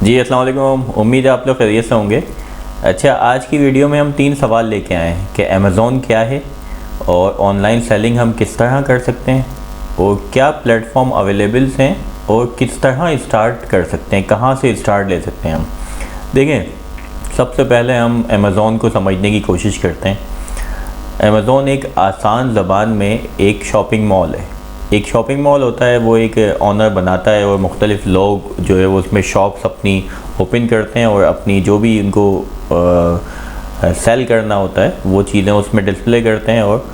जी अस्सलाम वालेकुम। उम्मीद है आप लोग खैरियत से होंगे। अच्छा, आज की वीडियो में हम 3 सवाल लेके आए हैं कि अमेज़ॉन क्या है और ऑनलाइन सेलिंग हम किस तरह कर सकते हैं और क्या प्लेटफॉर्म अवेलेबल हैं और किस तरह स्टार्ट कर सकते हैं, कहाँ से स्टार्ट ले सकते हैं हम। देखें, सबसे पहले हम अमेज़ॉन को समझने की कोशिश करते हैं। अमेज़ॉन एक आसान ज़बान में एक शॉपिंग मॉल है। एक शॉपिंग मॉल होता है, वो एक ऑनर बनाता है और मुख्तलिफ़ लोग जो है वो उसमें शॉप्स अपनी ओपन करते हैं और अपनी जो भी उनको सेल करना होता है वो चीज़ें उसमें डिस्प्ले करते हैं और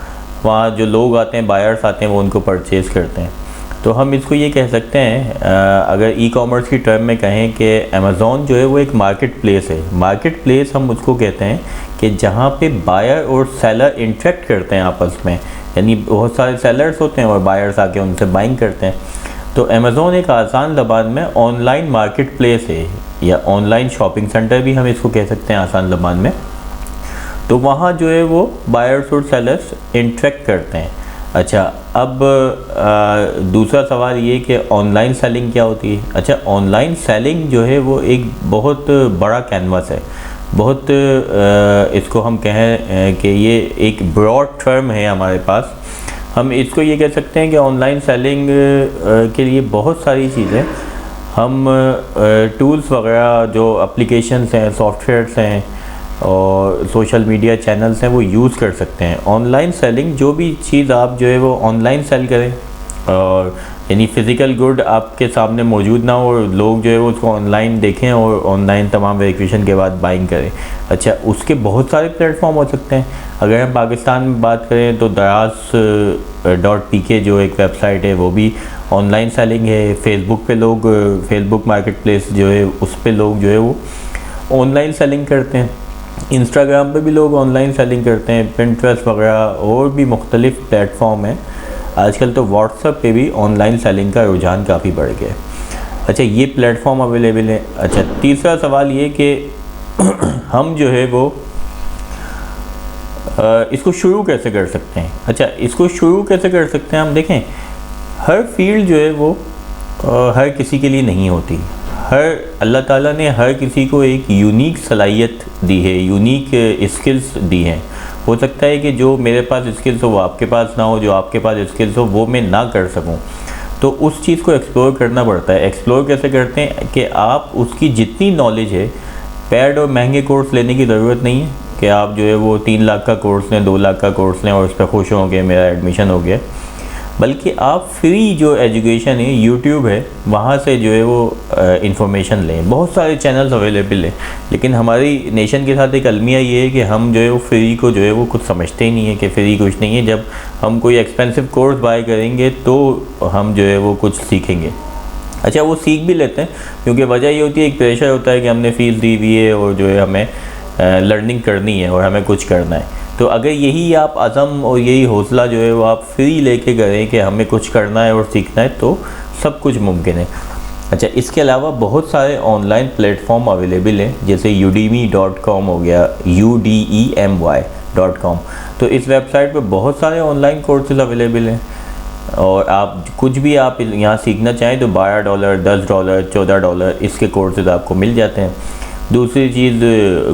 वहाँ जो लोग आते हैं, बायर्स आते हैं, वो उनको परचेज़ करते हैं। तो हम इसको ये कह सकते हैं, अगर ई कॉमर्स की टर्म में कहें कि अमेज़ॉन जो है वो एक मार्केट प्लेस है। मार्केट प्लेस हम उसको कहते हैं कि जहाँ पे बायर और सेलर इंटरेक्ट करते हैं आपस में, यानी बहुत सारे सेलर्स होते हैं और बायर्स आके उनसे बाइंग करते हैं। तो अमेज़ॉन एक आसान ज़बान में ऑनलाइन मार्केट प्लेस है या ऑनलाइन शॉपिंग सेंटर भी हम इसको कह सकते हैं आसान ज़बान में। तो वहाँ जो है वो बायर्स और सेलर्स इंटरेक्ट करते हैं। अच्छा, अब दूसरा सवाल ये कि ऑनलाइन सेलिंग क्या होती है। अच्छा, ऑनलाइन सेलिंग जो है वो एक बहुत बड़ा कैनवास है, बहुत इसको हम कहें कि ये एक ब्रॉड टर्म है हमारे पास। हम इसको ये कह सकते हैं कि ऑनलाइन सेलिंग के लिए बहुत सारी चीज़ें हम टूल्स वगैरह, जो एप्लीकेशंस हैं, सॉफ्टवेयर्स हैं और सोशल मीडिया चैनल्स हैं, वो यूज़ कर सकते हैं। ऑनलाइन सेलिंग, जो भी चीज़ आप जो है वो ऑनलाइन सेल करें और यानी फ़िज़िकल गुड आपके सामने मौजूद ना हो और लोग जो है वो उसको ऑनलाइन देखें और ऑनलाइन तमाम वेरिफिकेशन के बाद बाइंग करें। अच्छा, उसके बहुत सारे प्लेटफॉर्म हो सकते हैं। अगर हम पाकिस्तान में बात करें तो Daraz.pk जो एक वेबसाइट है वो भी ऑनलाइन सेलिंग है। फेसबुक पे लोग, फेसबुक मार्केट प्लेस जो है उस पर लोग जो है वो ऑनलाइन सेलिंग करते हैं। इंस्टाग्राम पे भी लोग ऑनलाइन सेलिंग करते हैं। पिंटरेस्ट वगैरह और भी मुख्तलिफ़ प्लेटफॉर्म हैं। आजकल तो व्हाट्सएप पे भी ऑनलाइन सेलिंग का रुझान काफ़ी बढ़ गया है। अच्छा, ये प्लेटफॉर्म अवेलेबल है। अच्छा, तीसरा सवाल ये कि हम जो है वो इसको शुरू कैसे कर सकते हैं। अच्छा, इसको शुरू कैसे कर सकते हैं, हम देखें, हर फील्ड जो है वो हर किसी के लिए नहीं होती। अल्लाह ताला ने हर किसी को एक यूनिक सलाहियत दी है, यूनिक स्किल्स दी हैं। हो सकता है कि जो मेरे पास स्किल्स हो वो आपके पास ना हो, जो आपके पास स्किल्स हो वो मैं ना कर सकूं। तो उस चीज़ को एक्सप्लोर करना पड़ता है। एक्सप्लोर कैसे करते हैं कि आप उसकी जितनी नॉलेज है, पेड और महंगे कोर्स लेने की ज़रूरत नहीं है कि आप जो है वो 3 लाख का कोर्स लें, 2 लाख का कोर्स लें और उस पर खुश हो गए मेरा एडमिशन हो गया। बल्कि आप फ्री जो एजुकेशन है, यूट्यूब है, वहाँ से जो है वो इंफॉर्मेशन लें। बहुत सारे चैनल्स अवेलेबल हैं, लेकिन हमारी नेशन के साथ एक अलमिया ये है कि हम जो है वो फ्री को जो है वो कुछ समझते ही नहीं है कि फ्री कुछ नहीं है। जब हम कोई एक्सपेंसिव कोर्स बाय करेंगे तो हम जो है वो कुछ सीखेंगे। अच्छा, वो सीख भी लेते हैं क्योंकि वजह ये होती है, एक प्रेशर होता है कि हमने फ़ीस दी हुई है और जो है हमें लर्निंग करनी है और हमें कुछ करना है। तो अगर यही आप अज़म और यही हौसला जो है वो आप फ्री लेके करें कि हमें कुछ करना है और सीखना है, तो सब कुछ मुमकिन है। अच्छा, इसके अलावा बहुत सारे ऑनलाइन प्लेटफॉर्म अवेलेबल हैं, जैसे udemy.com हो गया, udemy.com। तो इस वेबसाइट पे बहुत सारे ऑनलाइन कोर्सेज अवेलेबल हैं और आप कुछ भी आप यहाँ सीखना चाहें तो $12, $10, $14 इसके कोर्सेज आपको मिल जाते हैं। दूसरी चीज़,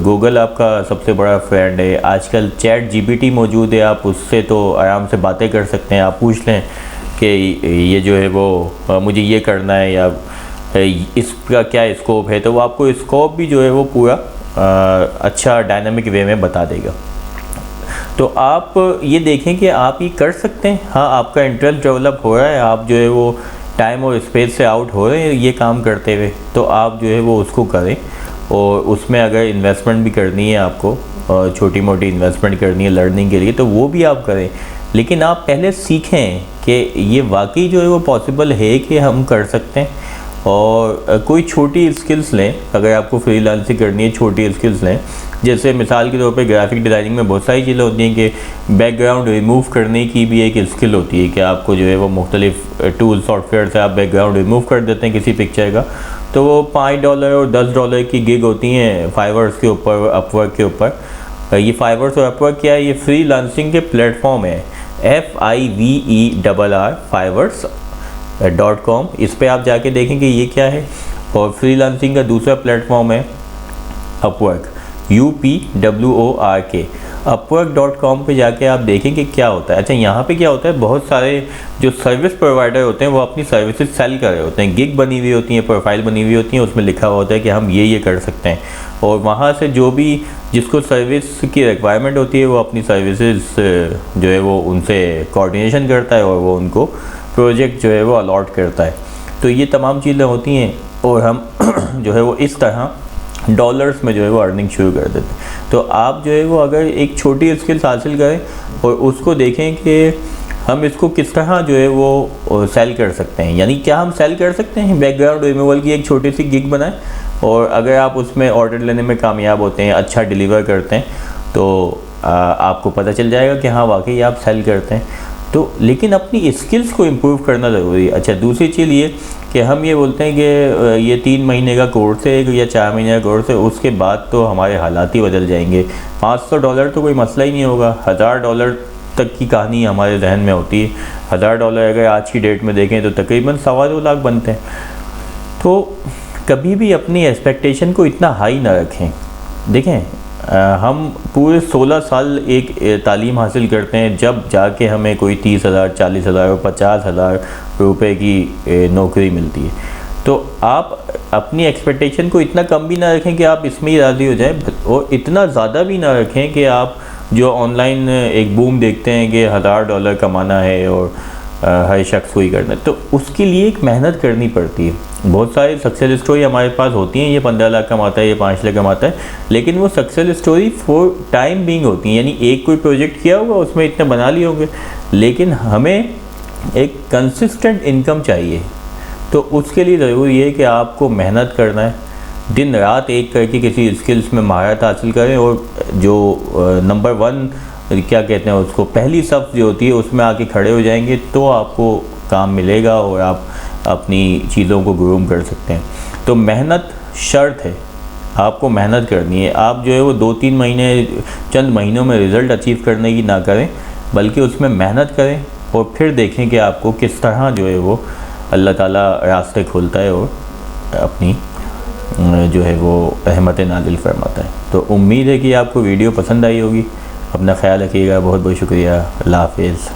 गूगल आपका सबसे बड़ा फ्रेंड है। आजकल चैट जीपीटी मौजूद है, आप उससे तो आराम से बातें कर सकते हैं। आप पूछ लें कि ये जो है वो मुझे ये करना है या इसका क्या स्कोप है, तो वो आपको स्कोप भी जो है वो पूरा अच्छा डायनामिक वे में बता देगा। तो आप ये देखें कि आप ये कर सकते हैं। हाँ, आपका इंटरेस्ट डेवलप हो रहा है, आप जो है वो टाइम और स्पेस से आउट हो रहे हैं ये काम करते हुए, तो आप जो है वो उसको करें। और उसमें अगर इन्वेस्टमेंट भी करनी है आपको, छोटी मोटी इन्वेस्टमेंट करनी है लर्निंग के लिए, तो वो भी आप करें। लेकिन आप पहले सीखें कि ये वाकई जो है वो पॉसिबल है कि हम कर सकते हैं। और कोई छोटी स्किल्स लें, अगर आपको फ्रीलांसिंग करनी है छोटी स्किल्स लें। जैसे मिसाल के तौर पे ग्राफिक डिज़ाइनिंग में बहुत सारी चीज़ें होती हैं कि बैकग्राउंड रिमूव करने की भी एक स्किल होती है कि आपको जो है वो मुख्तलिफ टूल सॉफ्टवेयर से आप बैकग्राउंड रिमूव कर देते हैं किसी पिक्चर का, तो वो $5 और $10 की गिग होती हैं फाइवर्स के ऊपर, अपवर्क के ऊपर। ये फाइवर्स और अपवर्क क्या है, ये फ्रीलांसिंग के प्लेटफॉर्म है। FIVERR Fiverr.com। इस पे आप जाके देखें कि ये क्या है और फ्रीलांसिंग का दूसरा प्लेटफॉर्म है अपवर्क, UPWORK। upwork.com पे जाके आप देखें कि क्या होता है। अच्छा, यहाँ पे क्या होता है, बहुत सारे जो सर्विस प्रोवाइडर होते हैं वो अपनी सर्विसेज सेल कर रहे होते हैं, गिग बनी हुई होती हैं, प्रोफाइल बनी हुई होती हैं, उसमें लिखा हुआ होता है कि हम ये कर सकते हैं, और वहाँ से जो भी जिसको सर्विस की रिक्वायरमेंट होती है वो अपनी सर्विसेज जो है वो उनसे कोऑर्डिनेशन करता है और वो उनको प्रोजेक्ट जो है वो अलॉट करता है। तो ये तमाम चीज़ें होती हैं और हम जो है वो इस तरह डॉलर्स में जो है वो अर्निंग शुरू कर देते हैं। तो आप जो है वो अगर एक छोटी स्किल्स हासिल करें और उसको देखें कि हम इसको किस तरह जो है वो सेल कर सकते हैं, यानी क्या हम सेल कर सकते हैं, बैकग्राउंड रिमूवल की एक छोटी सी गिग बनाएं और अगर आप उसमें ऑर्डर लेने में कामयाब होते हैं, अच्छा डिलीवर करते हैं, तो आपको पता चल जाएगा कि हाँ वाकई आप सेल करते हैं। तो लेकिन अपनी स्किल्स को इम्प्रूव करना ज़रूरी है। अच्छा, दूसरी चीज़ ये कि हम ये बोलते हैं कि ये 3 महीने का कोर्स है या 4 महीने का कोर्स है, उसके बाद तो हमारे हालात ही बदल जाएंगे। $500 तो कोई मसला ही नहीं होगा, $1000 तक की कहानी हमारे जहन में होती है। $1000 अगर आज की डेट में देखें तो तकरीबन 2.25 लाख बनते हैं। तो कभी भी अपनी एक्सपेक्टेशन को इतना हाई ना रखें। देखें, हम पूरे 16 साल एक तालीम हासिल करते हैं, जब जाके हमें कोई 30,000, 40,000 और 50,000 रुपये की नौकरी मिलती है। तो आप अपनी एक्सपेक्टेशन को इतना कम भी ना रखें कि आप इसमें ही राज़ी हो जाएं, और इतना ज़्यादा भी ना रखें कि आप जो ऑनलाइन एक बूम देखते हैं कि $1000 कमाना है और हर शख्स को ही करना है, तो उसके लिए एक मेहनत करनी पड़ती है। बहुत सारी सक्सेस स्टोरी हमारे पास होती हैं, ये 15 लाख कमाता है, ये 5 लाख कमाता है, लेकिन वो success story for time being होती हैं, यानी एक कोई प्रोजेक्ट किया होगा उसमें इतने बना लिए होंगे, लेकिन हमें एक कंसिस्टेंट इनकम चाहिए। तो उसके लिए ज़रूरी है कि आपको मेहनत करना है, दिन रात एक करके किसी स्किल्स में महारत हासिल करें, और जो नंबर 1 क्या कहते हैं उसको, पहली सफ जो होती है उसमें आके खड़े हो जाएंगे तो आपको काम मिलेगा और आप अपनी चीज़ों को ग्रूम कर सकते हैं। तो मेहनत शर्त है, आपको मेहनत करनी है। आप जो है वो 2-3 महीने, चंद महीनों में रिज़ल्ट अचीव करने की ना करें, बल्कि उसमें मेहनत करें और फिर देखें कि आपको किस तरह जो है वो अल्लाह ताला रास्ते खोलता है और अपनी जो है वो रहमत नाज़िल फरमाता है। तो उम्मीद है कि आपको वीडियो पसंद आई होगी। अपना ख्याल रखिएगा। बहुत बहुत शुक्रिया। अल्लाह हाफ़िज़।